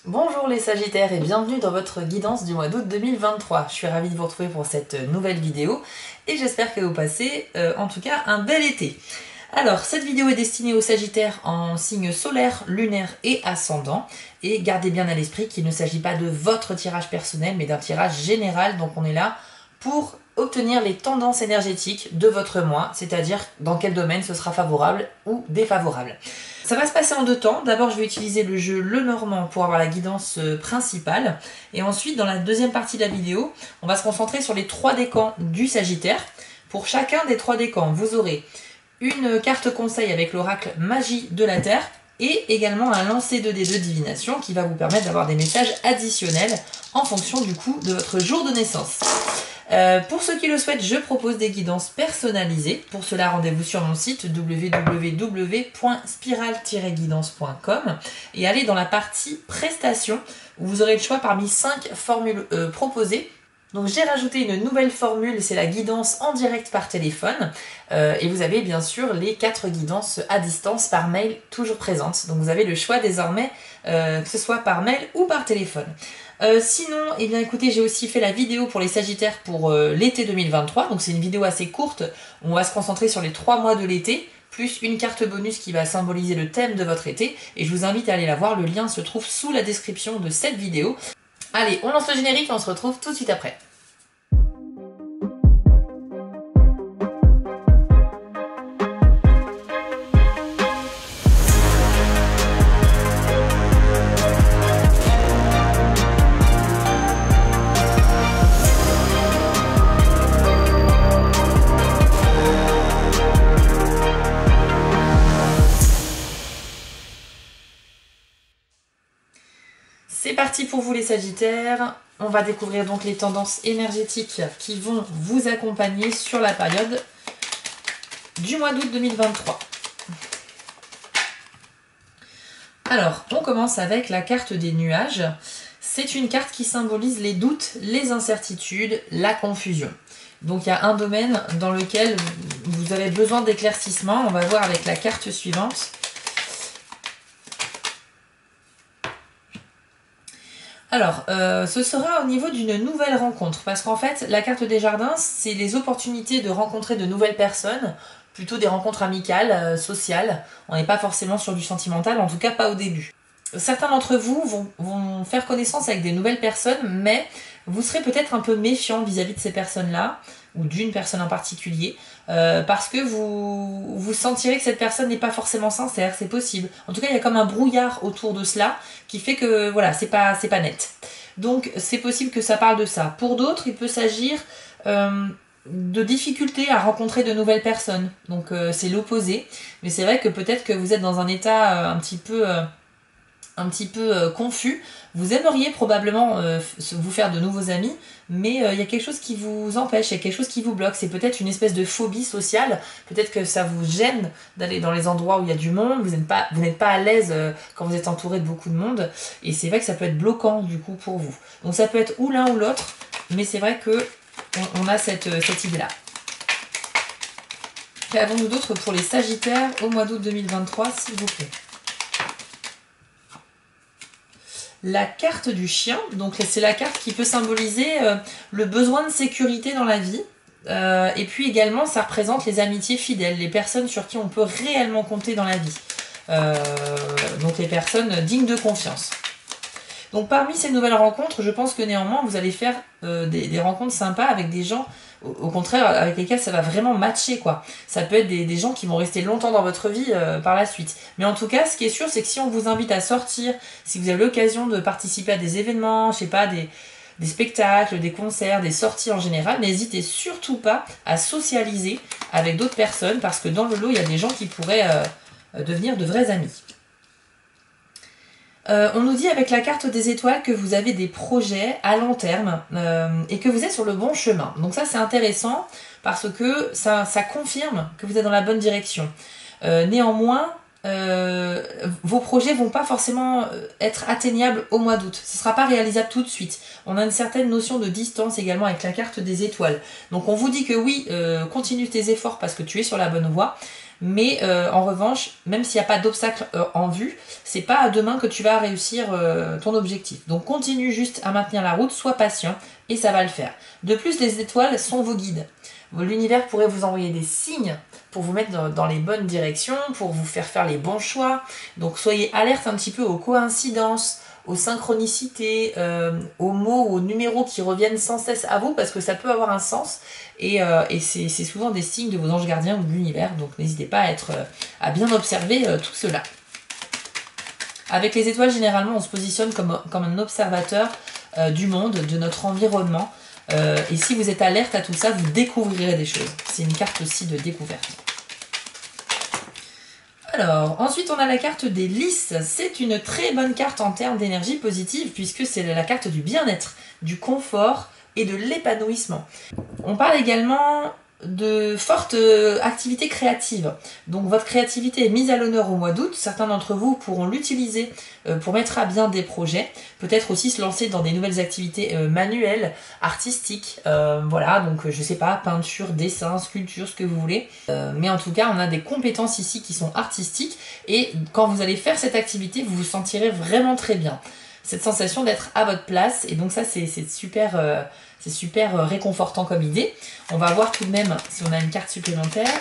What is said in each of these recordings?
Bonjour les Sagittaires et bienvenue dans votre guidance du mois d'août 2023. Je suis ravie de vous retrouver pour cette nouvelle vidéo et j'espère que vous passez en tout cas un bel été. Alors cette vidéo est destinée aux Sagittaires en signe solaire, lunaire et ascendant. Et gardez bien à l'esprit qu'il ne s'agit pas de votre tirage personnel mais d'un tirage général. Donc on est là pour obtenir les tendances énergétiques de votre mois, c'est-à-dire dans quel domaine ce sera favorable ou défavorable. Ça va se passer en deux temps. D'abord, je vais utiliser le jeu Lenormand pour avoir la guidance principale. Et ensuite, dans la deuxième partie de la vidéo, on va se concentrer sur les trois décans du Sagittaire. Pour chacun des trois décans, vous aurez une carte conseil avec l'oracle Magie de la Terre et également un lancer de dés de divination qui va vous permettre d'avoir des messages additionnels en fonction du coup de votre jour de naissance. Pour ceux qui le souhaitent, je propose des guidances personnalisées. Pour cela, rendez-vous sur mon site www.spiral-guidance.com et allez dans la partie prestations où vous aurez le choix parmi 5 formules proposées. Donc j'ai rajouté une nouvelle formule, c'est la guidance en direct par téléphone. Et vous avez bien sûr les 4 guidances à distance par mail toujours présentes. Donc vous avez le choix désormais que ce soit par mail ou par téléphone. Sinon, eh bien écoutez, j'ai aussi fait la vidéo pour les Sagittaires pour l'été 2023. Donc c'est une vidéo assez courte où on va se concentrer sur les 3 mois de l'été, plus une carte bonus qui va symboliser le thème de votre été. Et je vous invite à aller la voir, le lien se trouve sous la description de cette vidéo. Allez, on lance le générique et on se retrouve tout de suite après. C'est parti pour vous les Sagittaires, on va découvrir donc les tendances énergétiques qui vont vous accompagner sur la période du mois d'août 2023. Alors, on commence avec la carte des nuages. C'est une carte qui symbolise les doutes, les incertitudes, la confusion. Donc il y a un domaine dans lequel vous avez besoin d'éclaircissement, on va voir avec la carte suivante. Alors, ce sera au niveau d'une nouvelle rencontre, parce qu'en fait, la carte des jardins, c'est les opportunités de rencontrer de nouvelles personnes, plutôt des rencontres amicales, sociales. On n'est pas forcément sur du sentimental, en tout cas pas au début. Certains d'entre vous vont faire connaissance avec des nouvelles personnes, mais vous serez peut-être un peu méfiant vis-à-vis de ces personnes-là, ou d'une personne en particulier, parce que vous sentirez que cette personne n'est pas forcément sincère, c'est possible. En tout cas, il y a comme un brouillard autour de cela qui fait que voilà, c'est pas net. Donc c'est possible que ça parle de ça. Pour d'autres, il peut s'agir de difficultés à rencontrer de nouvelles personnes. Donc c'est l'opposé. Mais c'est vrai que peut-être que vous êtes dans un état un petit peu confus. Vous aimeriez probablement vous faire de nouveaux amis, mais il y a quelque chose qui vous empêche, il y a quelque chose qui vous bloque. C'est peut-être une espèce de phobie sociale, peut-être que ça vous gêne d'aller dans les endroits où il y a du monde, vous n'êtes pas à l'aise quand vous êtes entouré de beaucoup de monde, et c'est vrai que ça peut être bloquant du coup pour vous. Donc ça peut être ou l'un ou l'autre, mais c'est vrai que on a cette idée-là. Qu'avons-nous d'autre pour les Sagittaires au mois d'août 2023, s'il vous plaît? La carte du chien, donc c'est la carte qui peut symboliser le besoin de sécurité dans la vie. Et puis également, ça représente les amitiés fidèles, les personnes sur qui on peut réellement compter dans la vie. Donc les personnes dignes de confiance. Donc parmi ces nouvelles rencontres, je pense que néanmoins, vous allez faire des rencontres sympas avec des gens, au contraire, avec lesquels ça va vraiment matcher, quoi. Ça peut être des gens qui vont rester longtemps dans votre vie par la suite. Mais en tout cas, ce qui est sûr, c'est que si on vous invite à sortir, si vous avez l'occasion de participer à des événements, je sais pas, des spectacles, des concerts, des sorties en général, n'hésitez surtout pas à socialiser avec d'autres personnes, parce que dans le lot, il y a des gens qui pourraient devenir de vrais amis. On nous dit avec la carte des étoiles que vous avez des projets à long terme et que vous êtes sur le bon chemin. Donc ça c'est intéressant parce que ça confirme que vous êtes dans la bonne direction. Néanmoins, vos projets vont pas forcément être atteignables au mois d'août. Ce ne sera pas réalisable tout de suite. On a une certaine notion de distance également avec la carte des étoiles. Donc on vous dit que oui, continue tes efforts parce que tu es sur la bonne voie. Mais en revanche, même s'il n'y a pas d'obstacle en vue, c'est pas à demain que tu vas réussir ton objectif. Donc continue juste à maintenir la route, sois patient et ça va le faire. De plus, les étoiles sont vos guides. L'univers pourrait vous envoyer des signes pour vous mettre dans les bonnes directions, pour vous faire les bons choix. Donc soyez alerte un petit peu aux coïncidences, aux synchronicités, aux mots, aux numéros qui reviennent sans cesse à vous, parce que ça peut avoir un sens, et c'est souvent des signes de vos anges gardiens ou de l'univers, donc n'hésitez pas à bien observer tout cela. Avec les étoiles, généralement, on se positionne comme un observateur du monde, de notre environnement, et si vous êtes alerte à tout ça, vous découvrirez des choses. C'est une carte aussi de découverte. Alors, ensuite on a la carte des lys. C'est une très bonne carte en termes d'énergie positive puisque c'est la carte du bien-être, du confort et de l'épanouissement. On parle également de forte activité créative. Donc votre créativité est mise à l'honneur au mois d'août. Certains d'entre vous pourront l'utiliser pour mettre à bien des projets. Peut-être aussi se lancer dans des nouvelles activités manuelles, artistiques. Voilà, donc je sais pas, peinture, dessin, sculpture, ce que vous voulez. Mais en tout cas, on a des compétences ici qui sont artistiques. Et quand vous allez faire cette activité, vous vous sentirez vraiment très bien. Cette sensation d'être à votre place. Et donc ça, c'est super... c'est super réconfortant comme idée. On va voir tout de même si on a une carte supplémentaire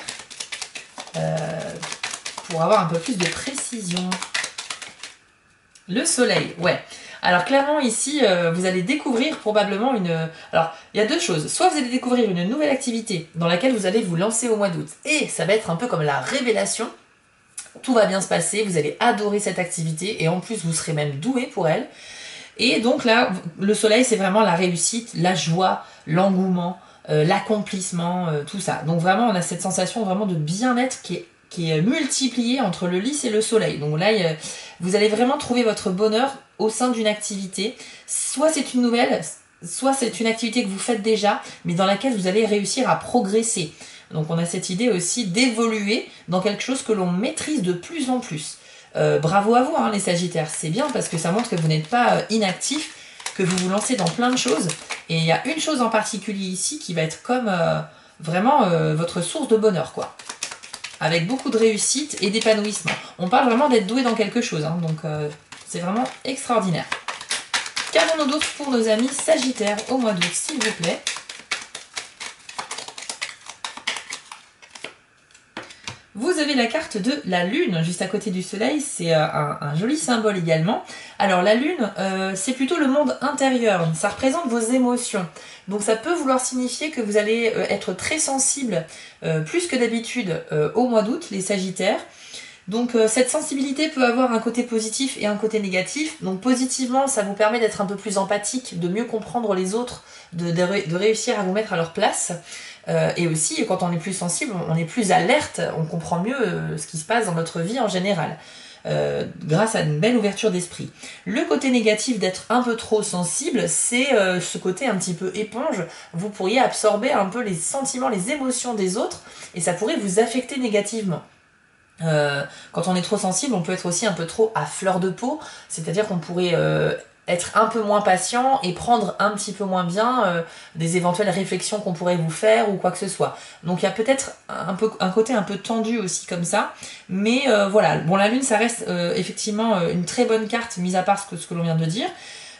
pour avoir un peu plus de précision. Le soleil, ouais. Alors clairement ici, vous allez découvrir probablement une... Alors, il y a deux choses. Soit vous allez découvrir une nouvelle activité dans laquelle vous allez vous lancer au mois d'août. Et ça va être un peu comme la révélation. Tout va bien se passer, vous allez adorer cette activité et en plus vous serez même doué pour elle. Et donc là, le soleil, c'est vraiment la réussite, la joie, l'engouement, l'accomplissement, tout ça. Donc vraiment, on a cette sensation vraiment de bien-être qui est multipliée entre le lys et le soleil. Donc là, vous allez vraiment trouver votre bonheur au sein d'une activité. Soit c'est une nouvelle, soit c'est une activité que vous faites déjà, mais dans laquelle vous allez réussir à progresser. Donc on a cette idée aussi d'évoluer dans quelque chose que l'on maîtrise de plus en plus. Bravo à vous hein, les Sagittaires, c'est bien parce que ça montre que vous n'êtes pas inactif, que vous vous lancez dans plein de choses. Et il y a une chose en particulier ici qui va être comme vraiment votre source de bonheur, quoi. Avec beaucoup de réussite et d'épanouissement. On parle vraiment d'être doué dans quelque chose, hein, donc c'est vraiment extraordinaire. Qu'avons-nous d'autre pour nos amis Sagittaires au mois d'août, s'il vous plaît? Vous avez la carte de la Lune, juste à côté du Soleil, c'est un joli symbole également. Alors la Lune, c'est plutôt le monde intérieur, ça représente vos émotions. Donc ça peut vouloir signifier que vous allez être très sensible, plus que d'habitude, au mois d'août, les Sagittaires. Donc cette sensibilité peut avoir un côté positif et un côté négatif. Donc positivement, ça vous permet d'être un peu plus empathique, de mieux comprendre les autres, de réussir à vous mettre à leur place. Et aussi, quand on est plus sensible, on est plus alerte, on comprend mieux ce qui se passe dans notre vie en général, grâce à une belle ouverture d'esprit. Le côté négatif d'être un peu trop sensible, c'est ce côté un petit peu éponge. Vous pourriez absorber un peu les sentiments, les émotions des autres, et ça pourrait vous affecter négativement. Quand on est trop sensible, on peut être aussi un peu trop à fleur de peau, c'est-à-dire qu'on pourrait être un peu moins patient et prendre un petit peu moins bien des éventuelles réflexions qu'on pourrait vous faire ou quoi que ce soit. Donc il y a peut-être un côté un peu tendu aussi comme ça, mais voilà. Bon, la Lune, ça reste effectivement une très bonne carte, mis à part ce que l'on vient de dire.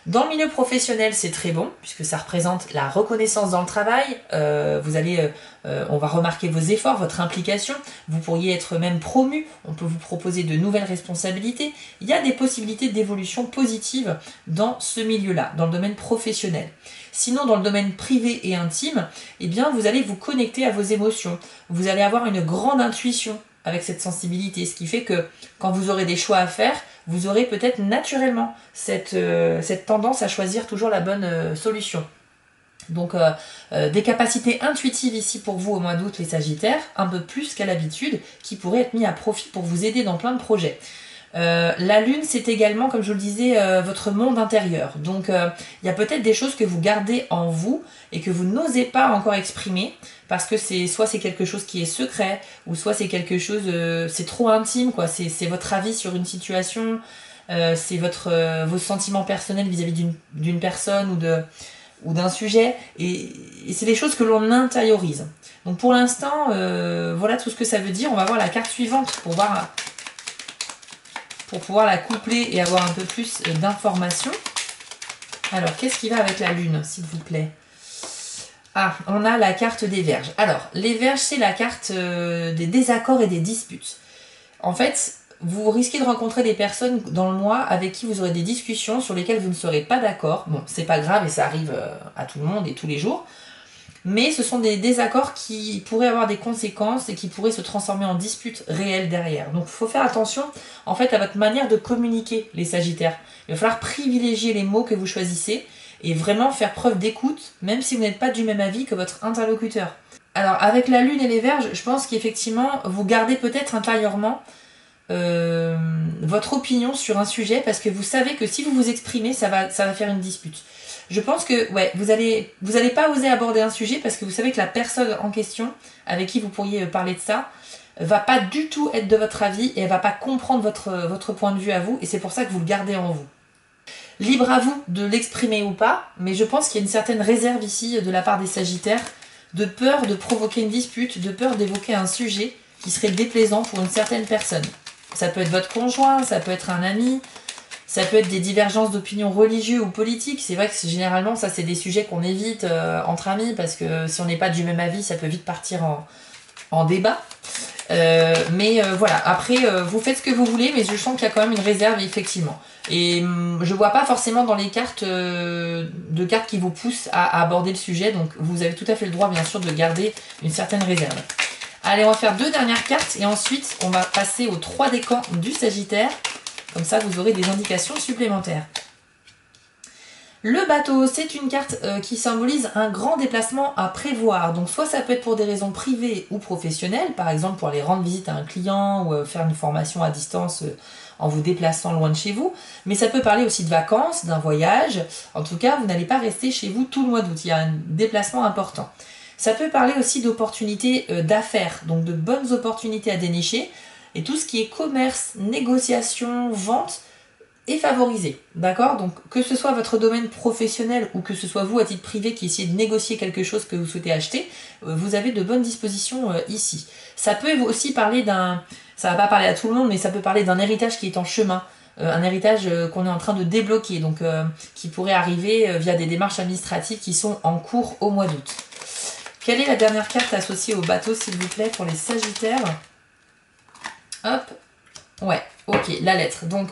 Dans le milieu professionnel, c'est très bon, puisque ça représente la reconnaissance dans le travail. On va remarquer vos efforts, votre implication. Vous pourriez être même promu. On peut vous proposer de nouvelles responsabilités. Il y a des possibilités d'évolution positive dans ce milieu-là, dans le domaine professionnel. Sinon, dans le domaine privé et intime, eh bien, vous allez vous connecter à vos émotions. Vous allez avoir une grande intuition avec cette sensibilité, ce qui fait que quand vous aurez des choix à faire, vous aurez peut-être naturellement cette tendance à choisir toujours la bonne solution. Donc des capacités intuitives ici pour vous au mois d'août les Sagittaires, un peu plus qu'à l'habitude, qui pourraient être mis à profit pour vous aider dans plein de projets. La Lune, c'est également, comme je vous le disais, votre monde intérieur. Donc il y a peut-être des choses que vous gardez en vous et que vous n'osez pas encore exprimer, parce que soit c'est quelque chose qui est secret, ou soit c'est quelque chose, c'est trop intime, quoi. C'est votre avis sur une situation, c'est vos sentiments personnels vis-à-vis d'une personne ou d'un sujet, et c'est des choses que l'on intériorise. Donc pour l'instant, voilà tout ce que ça veut dire. On va voir la carte suivante pour pouvoir la coupler et avoir un peu plus d'informations. Alors, qu'est-ce qui va avec la lune, s'il vous plaît? Ah, on a la carte des Vierges. Alors, les Vierges, c'est la carte des désaccords et des disputes. En fait, vous risquez de rencontrer des personnes dans le mois avec qui vous aurez des discussions sur lesquelles vous ne serez pas d'accord. Bon, c'est pas grave et ça arrive à tout le monde et tous les jours. Mais ce sont des désaccords qui pourraient avoir des conséquences et qui pourraient se transformer en disputes réelles derrière. Donc il faut faire attention en fait à votre manière de communiquer, les Sagittaires. Il va falloir privilégier les mots que vous choisissez et vraiment faire preuve d'écoute, même si vous n'êtes pas du même avis que votre interlocuteur. Alors avec la Lune et les Vierges, je pense qu'effectivement vous gardez peut-être intérieurement votre opinion sur un sujet parce que vous savez que si vous vous exprimez, ça va faire une dispute. Je pense que ouais, vous allez pas oser aborder un sujet parce que vous savez que la personne en question avec qui vous pourriez parler de ça va pas du tout être de votre avis et elle va pas comprendre votre point de vue à vous et c'est pour ça que vous le gardez en vous. Libre à vous de l'exprimer ou pas, mais je pense qu'il y a une certaine réserve ici de la part des Sagittaires, de peur de provoquer une dispute, de peur d'évoquer un sujet qui serait déplaisant pour une certaine personne. Ça peut être votre conjoint, ça peut être un ami, ça peut être des divergences d'opinion religieuses ou politiques. C'est vrai que généralement, ça, c'est des sujets qu'on évite entre amis parce que si on n'est pas du même avis, ça peut vite partir en débat. Mais voilà, après, vous faites ce que vous voulez, mais je sens qu'il y a quand même une réserve, effectivement. Et je vois pas forcément dans les cartes de cartes qui vous poussent à aborder le sujet, donc vous avez tout à fait le droit, bien sûr, de garder une certaine réserve. Allez, on va faire 2 dernières cartes et ensuite, on va passer aux 3 décans du Sagittaire. Comme ça, vous aurez des indications supplémentaires. Le bateau, c'est une carte qui symbolise un grand déplacement à prévoir. Donc soit ça peut être pour des raisons privées ou professionnelles, par exemple pour aller rendre visite à un client ou faire une formation à distance en vous déplaçant loin de chez vous. Mais ça peut parler aussi de vacances, d'un voyage. En tout cas, vous n'allez pas rester chez vous tout le mois d'août. Il y a un déplacement important. Ça peut parler aussi d'opportunités d'affaires, donc de bonnes opportunités à dénicher. Et tout ce qui est commerce, négociation, vente est favorisé. D'accord? Donc que ce soit votre domaine professionnel ou que ce soit vous à titre privé qui essayez de négocier quelque chose que vous souhaitez acheter, vous avez de bonnes dispositions ici. Ça peut aussi parler ça va pas parler à tout le monde, mais ça peut parler d'un héritage qui est en chemin. Un héritage qu'on est en train de débloquer, donc qui pourrait arriver via des démarches administratives qui sont en cours au mois d'août. Quelle est la dernière carte associée au bateau, s'il vous plaît, pour les Sagittaires? Hop, ouais, ok, la lettre. Donc,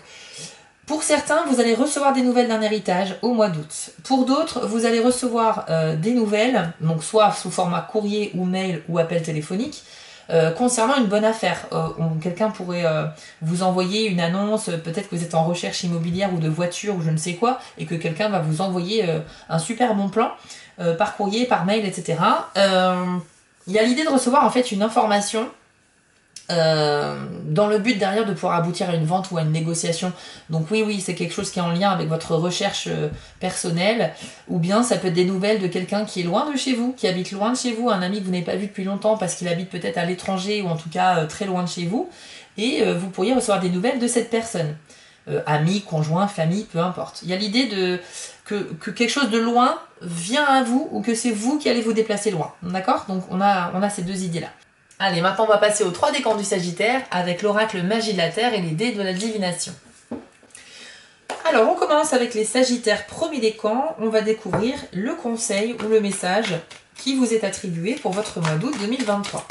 pour certains, vous allez recevoir des nouvelles d'un héritage au mois d'août. Pour d'autres, vous allez recevoir des nouvelles, donc soit sous format courrier ou mail ou appel téléphonique, concernant une bonne affaire. Quelqu'un pourrait vous envoyer une annonce, peut-être que vous êtes en recherche immobilière ou de voiture ou je ne sais quoi, et que quelqu'un va vous envoyer un super bon plan par courrier, par mail, etc. Il y a l'idée de recevoir en fait une information dans le but derrière de pouvoir aboutir à une vente ou à une négociation. Donc oui, c'est quelque chose qui est en lien avec votre recherche personnelle, ou bien ça peut être des nouvelles de quelqu'un qui est loin de chez vous, qui habite loin de chez vous, un ami que vous n'avez pas vu depuis longtemps parce qu'il habite peut-être à l'étranger ou en tout cas très loin de chez vous, et vous pourriez recevoir des nouvelles de cette personne. Amis, conjoint, famille, peu importe. Il y a l'idée que quelque chose de loin vient à vous ou que c'est vous qui allez vous déplacer loin. D'accord? Donc on a ces 2 idées-là. Allez, maintenant on va passer aux 3 décans du Sagittaire avec l'oracle Magie de la Terre et les dés de la divination. Alors on commence avec les Sagittaires premier décan. On va découvrir le conseil ou le message qui vous est attribué pour votre mois d'août 2023.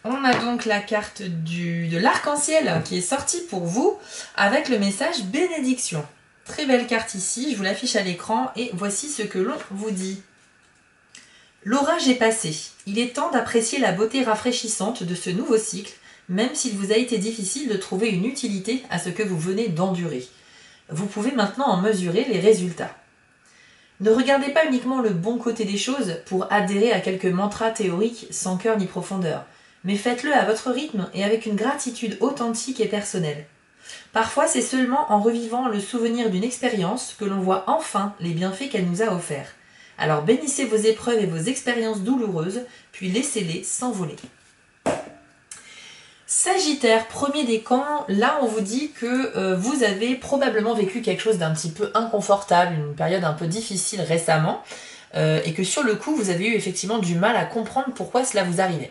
On a donc la carte de l'arc-en-ciel qui est sortie pour vous avec le message bénédiction. Très belle carte ici, je vous l'affiche à l'écran et voici ce que l'on vous dit. L'orage est passé. Il est temps d'apprécier la beauté rafraîchissante de ce nouveau cycle, même s'il vous a été difficile de trouver une utilité à ce que vous venez d'endurer. Vous pouvez maintenant en mesurer les résultats. Ne regardez pas uniquement le bon côté des choses pour adhérer à quelques mantras théoriques sans cœur ni profondeur, mais faites-le à votre rythme et avec une gratitude authentique et personnelle. Parfois, c'est seulement en revivant le souvenir d'une expérience que l'on voit enfin les bienfaits qu'elle nous a offerts. Alors bénissez vos épreuves et vos expériences douloureuses, puis laissez-les s'envoler. Sagittaire, premier décan, là on vous dit que vous avez probablement vécu quelque chose d'un petit peu inconfortable, une période un peu difficile récemment, et que sur le coup vous avez eu effectivement du mal à comprendre pourquoi cela vous arrivait.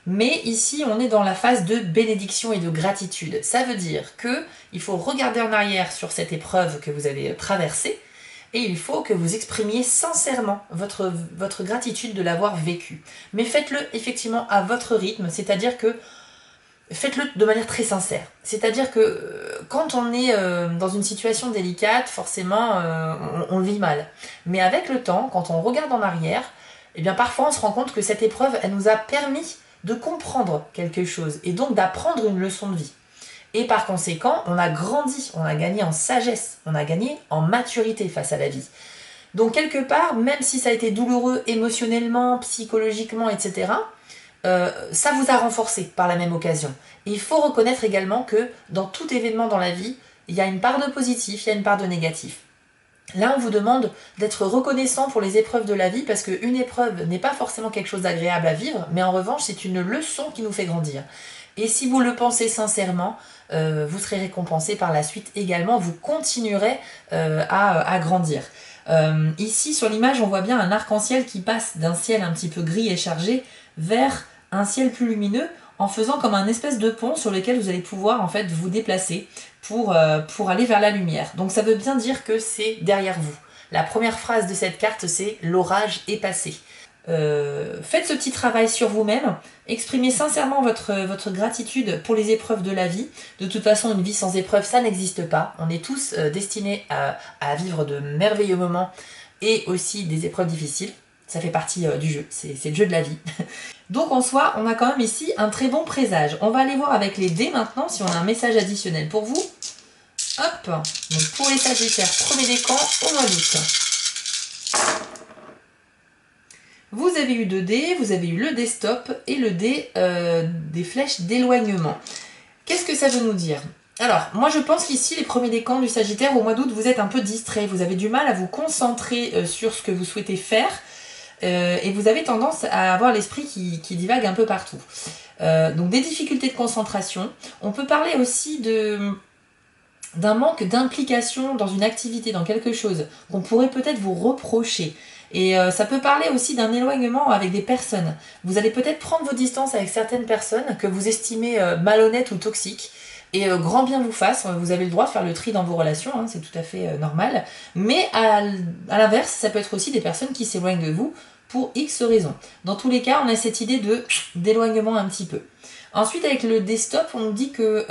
Mais ici on est dans la phase de bénédiction et de gratitude. Ça veut dire que il faut regarder en arrière sur cette épreuve que vous avez traversée, et il faut que vous exprimiez sincèrement votre gratitude de l'avoir vécu. Mais faites-le effectivement à votre rythme, c'est-à-dire que faites-le de manière très sincère. C'est-à-dire que quand on est dans une situation délicate, forcément, on le vit mal. Mais avec le temps, quand on regarde en arrière, eh bien parfois on se rend compte que cette épreuve, elle nous a permis de comprendre quelque chose et donc d'apprendre une leçon de vie. Et par conséquent, on a grandi, on a gagné en sagesse, on a gagné en maturité face à la vie. Donc quelque part, même si ça a été douloureux émotionnellement, psychologiquement, etc., ça vous a renforcé par la même occasion. Et il faut reconnaître également que dans tout événement dans la vie, il y a une part de positif, il y a une part de négatif. Là, on vous demande d'être reconnaissant pour les épreuves de la vie parce qu'une épreuve n'est pas forcément quelque chose d'agréable à vivre, mais en revanche, c'est une leçon qui nous fait grandir. Et si vous le pensez sincèrement, vous serez récompensé par la suite également, vous continuerez à grandir. Ici, sur l'image, on voit bien un arc-en-ciel qui passe d'un ciel un petit peu gris et chargé vers un ciel plus lumineux en faisant comme un espèce de pont sur lequel vous allez pouvoir en fait vous déplacer pour aller vers la lumière. Donc ça veut bien dire que c'est derrière vous. La première phrase de cette carte, c'est « l'orage est passé ». Faites ce petit travail sur vous-même, exprimez sincèrement votre gratitude pour les épreuves de la vie. De toute façon, une vie sans épreuves, ça n'existe pas. On est tous destinés à vivre de merveilleux moments et aussi des épreuves difficiles. Ça fait partie du jeu, c'est le jeu de la vie. Donc en soi, on a quand même ici un très bon présage. On va aller voir avec les dés maintenant si on a un message additionnel pour vous. Hop, donc pour les Sagittaires, premier décan au mois d'août. Vous avez eu 2 dés, vous avez eu le dé stop et le dé des flèches d'éloignement. Qu'est-ce que ça veut nous dire? Alors, moi je pense qu'ici, les premiers décans du Sagittaire, au mois d'août, vous êtes un peu distrait, vous avez du mal à vous concentrer sur ce que vous souhaitez faire. Et vous avez tendance à avoir l'esprit qui divague un peu partout. Donc des difficultés de concentration. On peut parler aussi d'un manque d'implication dans une activité, dans quelque chose qu'on pourrait peut-être vous reprocher. Et ça peut parler aussi d'un éloignement avec des personnes. Vous allez peut-être prendre vos distances avec certaines personnes que vous estimez malhonnêtes ou toxiques. Et grand bien vous fasse, vous avez le droit de faire le tri dans vos relations, hein, c'est tout à fait normal. Mais à l'inverse, ça peut être aussi des personnes qui s'éloignent de vous pour X raisons. Dans tous les cas, on a cette idée d'éloignement un petit peu. Ensuite, avec le desktop, on nous dit que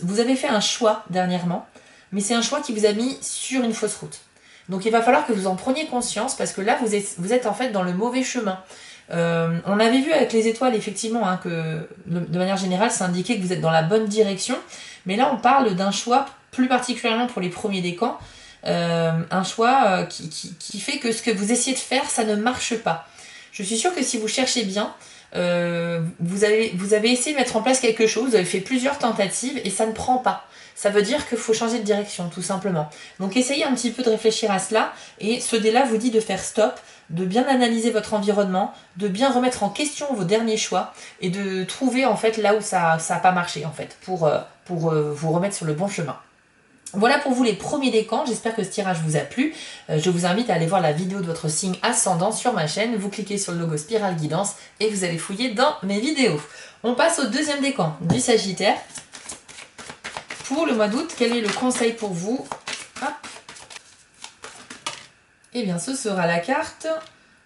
vous avez fait un choix dernièrement, mais c'est un choix qui vous a mis sur une fausse route. Donc il va falloir que vous en preniez conscience parce que là, vous êtes en fait dans le mauvais chemin. On avait vu avec les étoiles effectivement hein, que de manière générale ça indiquait que vous êtes dans la bonne direction, mais là on parle d'un choix plus particulièrement pour les premiers décans, un choix qui fait que ce que vous essayez de faire ça ne marche pas. Je suis sûre que si vous cherchez bien, vous avez essayé de mettre en place quelque chose, vous avez fait plusieurs tentatives et ça ne prend pas. Ça veut dire qu'il faut changer de direction, tout simplement. Donc essayez un petit peu de réfléchir à cela, et ce dé-là vous dit de faire stop, de bien analyser votre environnement, de bien remettre en question vos derniers choix, et de trouver en fait là où ça n'a pas marché en fait, pour vous remettre sur le bon chemin. Voilà pour vous les premiers décans, j'espère que ce tirage vous a plu. Je vous invite à aller voir la vidéo de votre signe ascendant sur ma chaîne, vous cliquez sur le logo Spirale Guidance et vous allez fouiller dans mes vidéos. On passe au deuxième décan du Sagittaire. Pour le mois d'août, quel est le conseil pour vous? Hop. Eh bien, ce sera la carte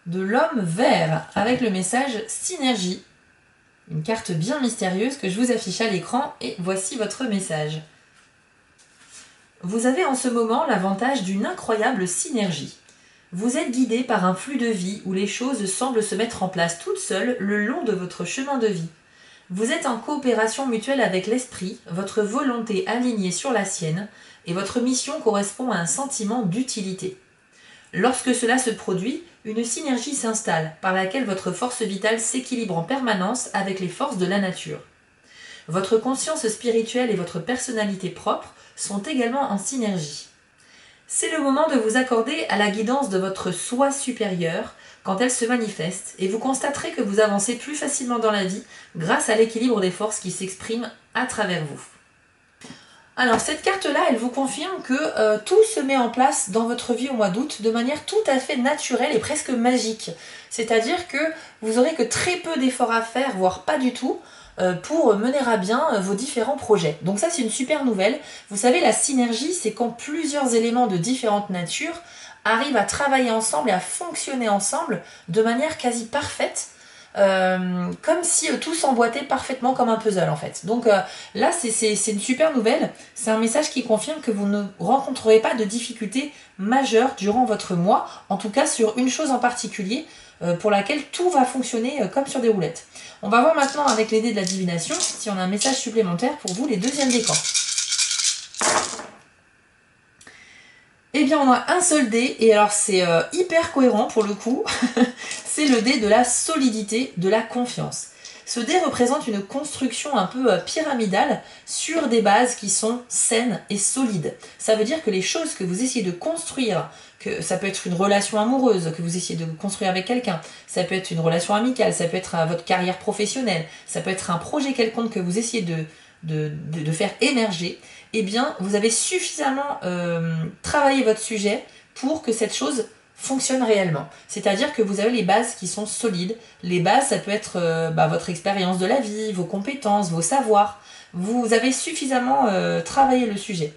de l'homme vert avec le message Synergie. Une carte bien mystérieuse que je vous affiche à l'écran et voici votre message. Vous avez en ce moment l'avantage d'une incroyable synergie. Vous êtes guidé par un flux de vie où les choses semblent se mettre en place toutes seules le long de votre chemin de vie. Vous êtes en coopération mutuelle avec l'esprit, votre volonté alignée sur la sienne, et votre mission correspond à un sentiment d'utilité. Lorsque cela se produit, une synergie s'installe, par laquelle votre force vitale s'équilibre en permanence avec les forces de la nature. Votre conscience spirituelle et votre personnalité propre sont également en synergie. C'est le moment de vous accorder à la guidance de votre soi supérieur quand elles se manifestent et vous constaterez que vous avancez plus facilement dans la vie grâce à l'équilibre des forces qui s'expriment à travers vous. Alors cette carte-là, elle vous confirme que tout se met en place dans votre vie au mois d'août de manière tout à fait naturelle et presque magique. C'est-à-dire que vous aurez que très peu d'efforts à faire, voire pas du tout, pour mener à bien vos différents projets. Donc ça c'est une super nouvelle. Vous savez, la synergie, c'est quand plusieurs éléments de différentes natures arrivent à travailler ensemble et à fonctionner ensemble de manière quasi parfaite. Comme si tout s'emboîtait parfaitement comme un puzzle en fait. Donc là c'est une super nouvelle, c'est un message qui confirme que vous ne rencontrerez pas de difficultés majeures durant votre mois, en tout cas sur une chose en particulier pour laquelle tout va fonctionner comme sur des roulettes. On va voir maintenant avec les dés de la divination si on a un message supplémentaire pour vous les deuxièmes décans. Eh bien on a un seul dé, et alors c'est hyper cohérent pour le coup, c'est le dé de la solidité, de la confiance. Ce dé représente une construction un peu pyramidale sur des bases qui sont saines et solides. Ça veut dire que les choses que vous essayez de construire, que ça peut être une relation amoureuse que vous essayez de construire avec quelqu'un, ça peut être une relation amicale, ça peut être votre carrière professionnelle, ça peut être un projet quelconque que vous essayez de faire émerger, eh bien vous avez suffisamment travaillé votre sujet pour que cette chose fonctionne réellement. C'est-à-dire que vous avez les bases qui sont solides. Les bases, ça peut être votre expérience de la vie, vos compétences, vos savoirs. Vous avez suffisamment travaillé le sujet.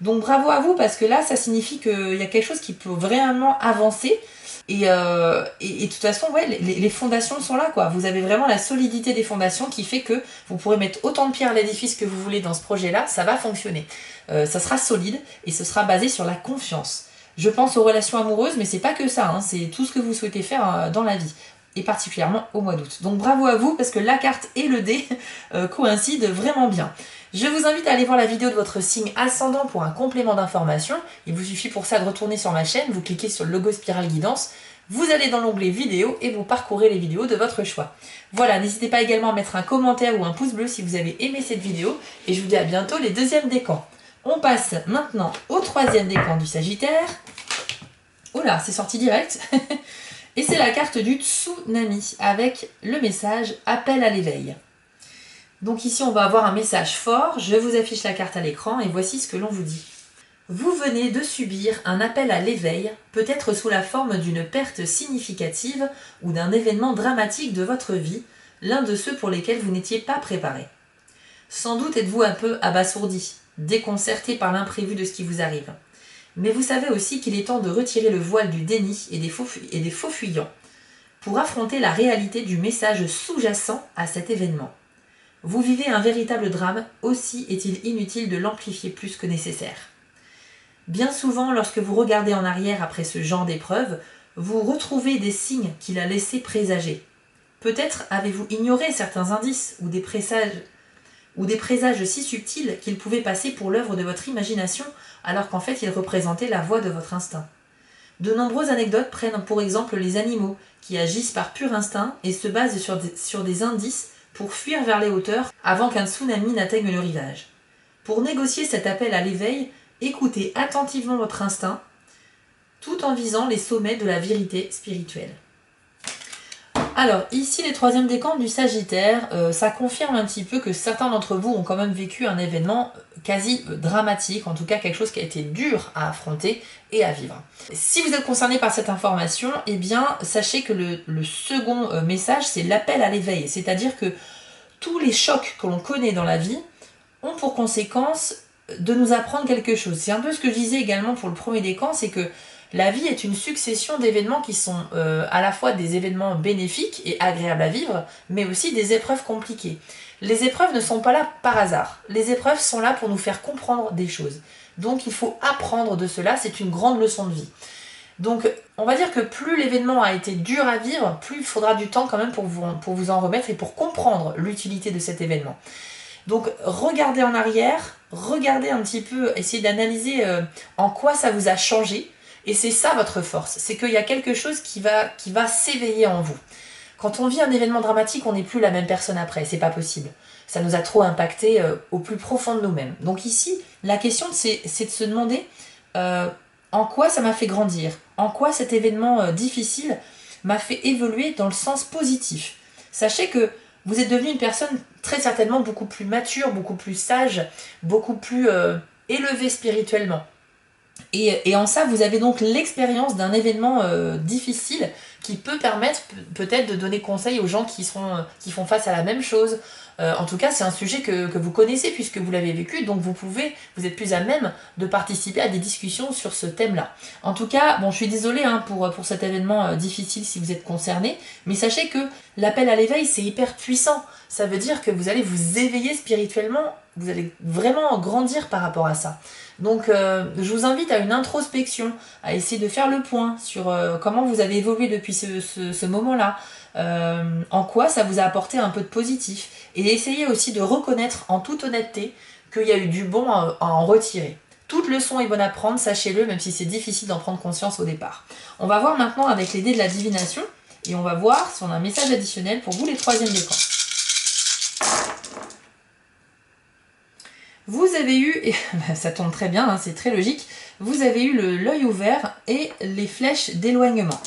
Donc bravo à vous, parce que là, ça signifie qu'il y a quelque chose qui peut vraiment avancer. Et de toute façon, ouais, les fondations sont là, quoi. Vous avez vraiment la solidité des fondations qui fait que vous pourrez mettre autant de pierres à l'édifice que vous voulez dans ce projet-là, ça va fonctionner. Ça sera solide et ce sera basé sur la confiance. Je pense aux relations amoureuses, mais c'est pas que ça, hein, c'est tout ce que vous souhaitez faire dans la vie, et particulièrement au mois d'août. Donc bravo à vous, parce que la carte et le dé coïncident vraiment bien. Je vous invite à aller voir la vidéo de votre signe ascendant pour un complément d'information. Il vous suffit pour ça de retourner sur ma chaîne, vous cliquez sur le logo Spirale Guidance, vous allez dans l'onglet vidéo et vous parcourez les vidéos de votre choix. Voilà, n'hésitez pas également à mettre un commentaire ou un pouce bleu si vous avez aimé cette vidéo, et je vous dis à bientôt les deuxièmes décans. On passe maintenant au troisième décan du Sagittaire. Oh là, c'est sorti direct. Et c'est la carte du tsunami avec le message appel à l'éveil. Donc ici, on va avoir un message fort. Je vous affiche la carte à l'écran et voici ce que l'on vous dit. Vous venez de subir un appel à l'éveil, peut-être sous la forme d'une perte significative ou d'un événement dramatique de votre vie, l'un de ceux pour lesquels vous n'étiez pas préparé. Sans doute êtes-vous un peu abasourdi, déconcerté par l'imprévu de ce qui vous arrive. Mais vous savez aussi qu'il est temps de retirer le voile du déni et des faux fuyants pour affronter la réalité du message sous-jacent à cet événement. Vous vivez un véritable drame, aussi est-il inutile de l'amplifier plus que nécessaire. Bien souvent, lorsque vous regardez en arrière après ce genre d'épreuve, vous retrouvez des signes qu'il a laissé présager. Peut-être avez-vous ignoré certains indices ou des présages si subtils qu'ils pouvaient passer pour l'œuvre de votre imagination, alors qu'en fait ils représentaient la voix de votre instinct. De nombreuses anecdotes prennent pour exemple les animaux, qui agissent par pur instinct et se basent sur des indices pour fuir vers les hauteurs avant qu'un tsunami n'atteigne le rivage. Pour négocier cet appel à l'éveil, écoutez attentivement votre instinct, tout en visant les sommets de la vérité spirituelle. Alors, ici, les troisièmes décans du Sagittaire, ça confirme un petit peu que certains d'entre vous ont quand même vécu un événement quasi dramatique, en tout cas quelque chose qui a été dur à affronter et à vivre. Si vous êtes concerné par cette information, eh bien, sachez que le second message, c'est l'appel à l'éveil, c'est-à-dire que tous les chocs que l'on connaît dans la vie ont pour conséquence de nous apprendre quelque chose. C'est un peu ce que je disais également pour le premier décan, c'est que la vie est une succession d'événements qui sont à la fois des événements bénéfiques et agréables à vivre, mais aussi des épreuves compliquées. Les épreuves ne sont pas là par hasard. Les épreuves sont là pour nous faire comprendre des choses. Donc il faut apprendre de cela, c'est une grande leçon de vie. Donc on va dire que plus l'événement a été dur à vivre, plus il faudra du temps quand même pour vous en remettre et pour comprendre l'utilité de cet événement. Donc regardez en arrière, regardez un petit peu, essayez d'analyser en quoi ça vous a changé. Et c'est ça votre force, c'est qu'il y a quelque chose qui va s'éveiller en vous. Quand on vit un événement dramatique, on n'est plus la même personne après, c'est pas possible. Ça nous a trop impacté au plus profond de nous-mêmes. Donc ici, la question c'est de se demander en quoi ça m'a fait grandir, en quoi cet événement difficile m'a fait évoluer dans le sens positif. Sachez que vous êtes devenu une personne très certainement beaucoup plus mature, beaucoup plus sage, beaucoup plus élevée spirituellement. Et en ça, vous avez donc l'expérience d'un événement difficile qui peut permettre peut-être de donner conseil aux gens qui font face à la même chose. En tout cas, c'est un sujet que vous connaissez puisque vous l'avez vécu, donc vous êtes plus à même de participer à des discussions sur ce thème-là. En tout cas, bon, je suis désolée pour cet événement difficile si vous êtes concerné, mais sachez que l'appel à l'éveil, c'est hyper puissant. Ça veut dire que vous allez vous éveiller spirituellement, vous allez vraiment grandir par rapport à ça. Donc je vous invite à une introspection, à essayer de faire le point sur comment vous avez évolué depuis ce moment-là, en quoi ça vous a apporté un peu de positif, et essayez aussi de reconnaître en toute honnêteté qu'il y a eu du bon à en retirer. Toute leçon est bonne à prendre, sachez-le, même si c'est difficile d'en prendre conscience au départ. On va voir maintenant avec les dés de la divination, et on va voir si on a un message additionnel pour vous les troisièmes décans. Vous avez eu, et ça tombe très bien, hein, c'est très logique, vous avez eu l'œil ouvert et les flèches d'éloignement.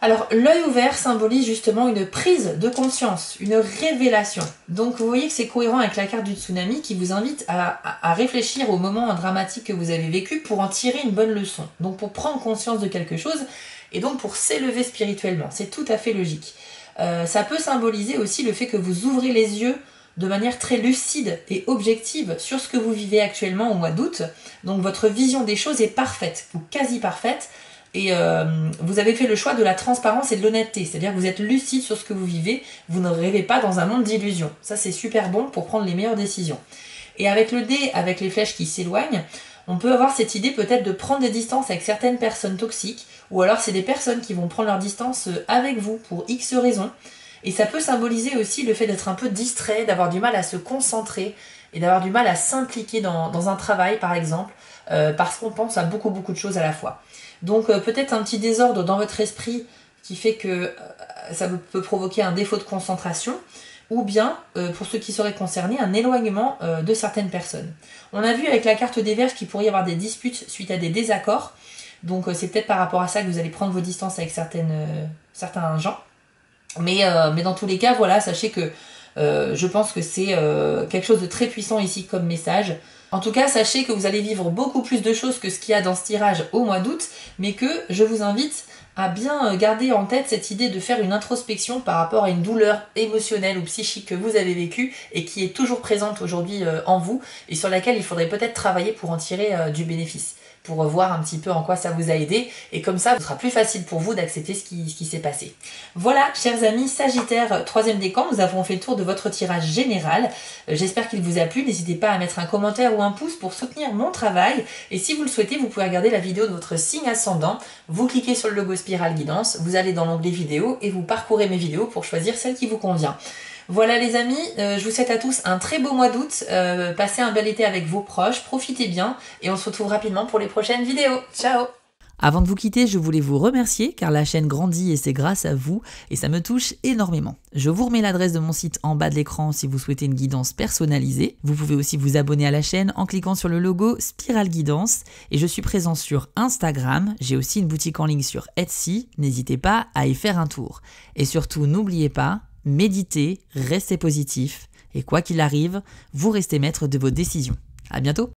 Alors, l'œil ouvert symbolise justement une prise de conscience, une révélation. Donc, vous voyez que c'est cohérent avec la carte du tsunami qui vous invite à réfléchir au moment dramatique que vous avez vécu pour en tirer une bonne leçon. Donc, pour prendre conscience de quelque chose et donc pour s'élever spirituellement. C'est tout à fait logique. Ça peut symboliser aussi le fait que vous ouvrez les yeux de manière très lucide et objective sur ce que vous vivez actuellement au mois d'août. Donc votre vision des choses est parfaite, ou quasi parfaite, et vous avez fait le choix de la transparence et de l'honnêteté, c'est-à-dire que vous êtes lucide sur ce que vous vivez, vous ne rêvez pas dans un monde d'illusions. Ça c'est super bon pour prendre les meilleures décisions. Et avec le dé, avec les flèches qui s'éloignent, on peut avoir cette idée peut-être de prendre des distances avec certaines personnes toxiques, ou alors c'est des personnes qui vont prendre leur distance avec vous pour X raisons. Et ça peut symboliser aussi le fait d'être un peu distrait, d'avoir du mal à se concentrer et d'avoir du mal à s'impliquer dans un travail par exemple, parce qu'on pense à beaucoup de choses à la fois. Donc peut-être un petit désordre dans votre esprit qui fait que ça peut provoquer un défaut de concentration, ou bien, pour ceux qui seraient concernés, un éloignement de certaines personnes. On a vu avec la carte des Vierges qu'il pourrait y avoir des disputes suite à des désaccords, donc c'est peut-être par rapport à ça que vous allez prendre vos distances avec certains gens. Mais dans tous les cas, voilà, sachez que je pense que c'est quelque chose de très puissant ici comme message. En tout cas, sachez que vous allez vivre beaucoup plus de choses que ce qu'il y a dans ce tirage au mois d'août, mais que je vous invite à bien garder en tête cette idée de faire une introspection par rapport à une douleur émotionnelle ou psychique que vous avez vécue et qui est toujours présente aujourd'hui en vous et sur laquelle il faudrait peut-être travailler pour en tirer du bénéfice, pour voir un petit peu en quoi ça vous a aidé, et comme ça, ce sera plus facile pour vous d'accepter ce qui s'est passé. Voilà, chers amis Sagittaire, troisième décan, nous avons fait le tour de votre tirage général. J'espère qu'il vous a plu, n'hésitez pas à mettre un commentaire ou un pouce pour soutenir mon travail, et si vous le souhaitez, vous pouvez regarder la vidéo de votre signe ascendant, vous cliquez sur le logo Spiral Guidance, vous allez dans l'onglet vidéo, et vous parcourez mes vidéos pour choisir celle qui vous convient. Voilà les amis, je vous souhaite à tous un très beau mois d'août, passez un bel été avec vos proches, profitez bien et on se retrouve rapidement pour les prochaines vidéos. Ciao! Avant de vous quitter, je voulais vous remercier car la chaîne grandit et c'est grâce à vous et ça me touche énormément. Je vous remets l'adresse de mon site en bas de l'écran si vous souhaitez une guidance personnalisée. Vous pouvez aussi vous abonner à la chaîne en cliquant sur le logo Spiral Guidance et je suis présent sur Instagram. J'ai aussi une boutique en ligne sur Etsy, n'hésitez pas à y faire un tour. Et surtout, n'oubliez pas, méditez, restez positif et quoi qu'il arrive, vous restez maître de vos décisions. À bientôt!